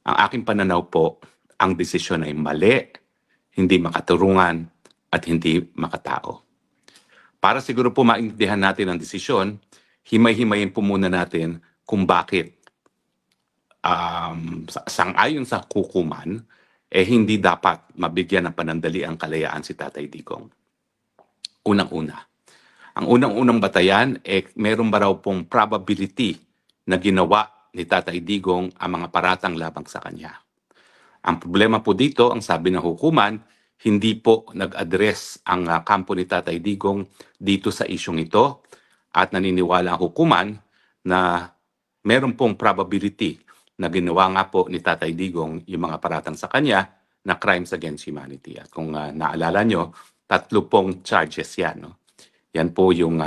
Ang aking pananaw po, ang desisyon ay mali, hindi makaturungan, at hindi makatao. Para siguro po maintindihan natin ang desisyon, himay-himayin po muna natin kung bakit sang-ayon sa hukuman, hindi dapat mabigyan ng panandaliang kalayaan si Tatay Digong. Unang-una, ang unang-unang batayan, meron ba raw pong probability na ginawa ni Tatay Digong ang mga paratang labang sa kanya. Ang problema po dito, ang sabi ng hukuman, hindi po nag-address ang kampo ni Tatay Digong dito sa isyong ito at naniniwala ang hukuman na meron pong probability na ginawa nga po ni Tatay Digong yung mga paratang sa kanya na crimes against humanity. At kung naalala nyo, 3 pong charges yan. No? Yan po yung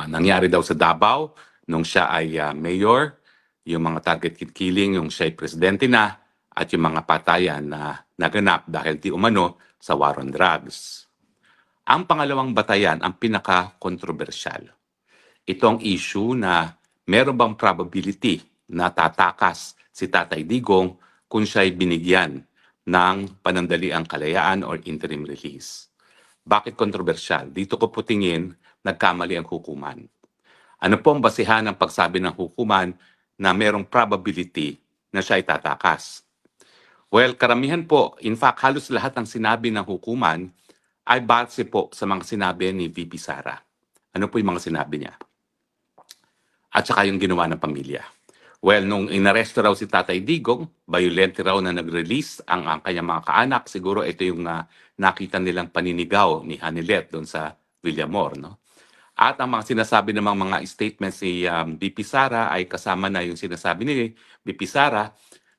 nangyari daw sa Davao nung siya ay mayor, yung mga target killing, yung siya ay presidente na, at yung mga patayan na naganap dahil di umano sa war on drugs. Ang pangalawang batayan, ang pinaka-kontrobersyal. Ito ang issue na meron bang probability na tatakas si Tatay Digong kung siya ay binigyan ng panandaliang kalayaan or interim release. Bakit kontrobersyal? Dito ko po tingin, nagkamali ang hukuman. Ano po ang basihan ng pagsabi ng hukuman na merong probability na siya ay tatakas? Well, karamihan po, in fact, halos lahat ng sinabi ng hukuman ay base po sa mga sinabi ni VP Sara. Ano po yung mga sinabi niya? At saka yung ginawa ng pamilya. Well, nung inaresto raw si Tatay Digong, violent raw na nag-release ang kanyang mga kaanak. Siguro ito yung nakita nilang paninigaw ni Hanilet doon sa Villamor. No? At ang mga sinasabi ng mga statements ni VP Sara ay kasama na yung sinasabi ni VP Sara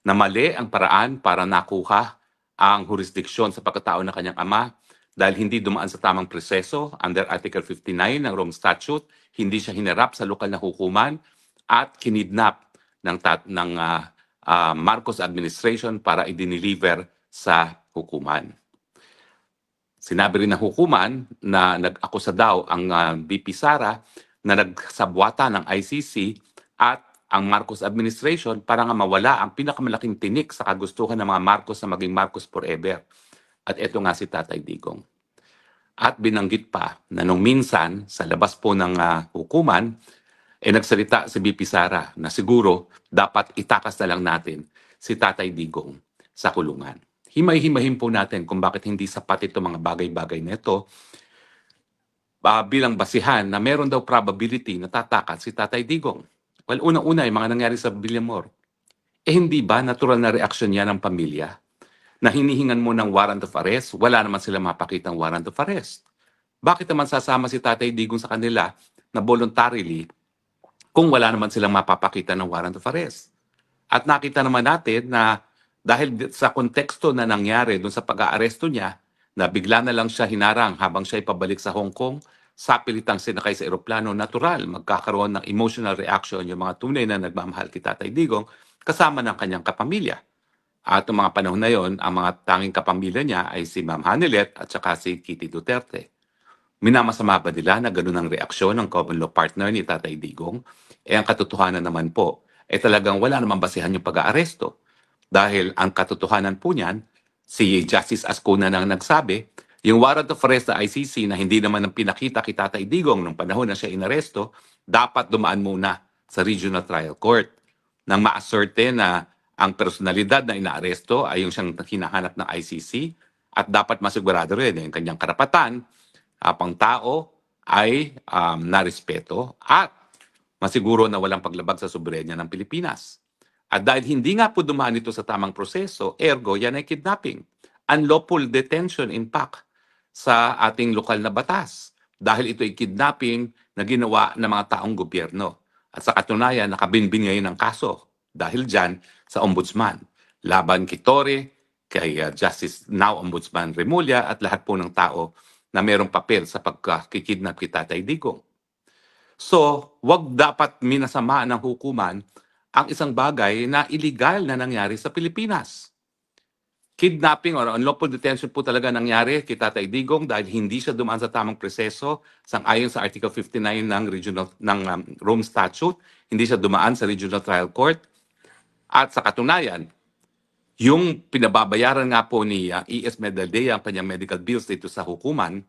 na mali ang paraan para nakuha ang jurisdiksyon sa pagkatao ng kanyang ama dahil hindi dumaan sa tamang proseso under Article 59 ng Rome Statute, hindi siya hinarap sa lokal na hukuman at kinidnap ng Marcos administration para i-deliver sa hukuman. Sinabi rin ng hukuman na nag-akusa daw ang VP Sara na nagsabwata ng ICC at ang Marcos administration para nga mawala ang pinakamalaking tinik sa kagustuhan ng mga Marcos na maging Marcos forever. At ito nga si Tatay Digong. At binanggit pa na nung minsan sa labas po ng hukuman, nagsalita si VP Sara na siguro dapat itakas na lang natin si Tatay Digong sa kulungan. Himay-himahin po natin kung bakit hindi sapat ito mga bagay-bagay na ito bilang basihan na meron daw probability na tatakas si Tatay Digong. Well, unang-una, yung mga nangyari sa Villamor. Hindi ba natural na reaksyon yan ng pamilya na hinihingan mo ng warrant of arrest, wala naman sila mapakitang warrant of arrest? Bakit naman sasama si Tatay Digong sa kanila na voluntarily kung wala naman silang mapapakita ng warrant of arrest? At nakita naman natin na dahil sa konteksto na nangyari doon sa pag-aaresto niya, na bigla na lang siya hinarang habang siya ipabalik sa Hong Kong, sapilitang sinakay sa eroplano, natural, magkakaroon ng emotional reaction yung mga tunay na nagmamahal kay Tatay Digong kasama ng kanyang kapamilya. At noong mga panahon na yon, ang mga tanging kapamilya niya ay si Ma'am Hanilet at saka si Kitty Duterte. Minamasama ba nila na ganun ang reaksyon ng common law partner ni Tatay Digong? Ang katotohanan naman po, talagang wala namang basihan yung pag-aaresto. Dahil ang katotohanan po niyan, si Justice Ascuna nang nagsabi, yung warrant of arrest sa ICC na hindi naman ang pinakita kay Tatay Digong nung panahon na siya inaresto, dapat dumaan muna sa Regional Trial Court nang ma-asserte na ang personalidad na inaaresto ay yung siyang hinahanap ng ICC at dapat masigurado rin yung kanyang karapatan pang tao ay narespeto at masiguro na walang paglabag sa soberenya ng Pilipinas. At dahil hindi nga po dumaan ito sa tamang proseso, ergo yan ay kidnapping. Unlawful detention in fact sa ating lokal na batas. Dahil ito ay kidnapping na ginawa ng mga taong gobyerno. At sa katunayan, nakabinbin ngayon ng kaso dahil dyan sa ombudsman. Laban kay Torre, kay Justice Now Ombudsman Remulla at lahat po ng tao na mayroong papel sa pagkikidnap kay Tatay Digong. So, wag dapat minasama ng hukuman ang isang bagay na illegal na nangyari sa Pilipinas. Kidnapping or unlawful detention po talaga nangyari kay Tatay Digong dahil hindi siya dumaan sa tamang proseso sang-ayon sa Article 59 ng Rome Statute, hindi siya dumaan sa Regional Trial Court At sa katunayan, yung pinababayaran nga po ni ES Medaldea ang kanyang medical bills dito sa hukuman,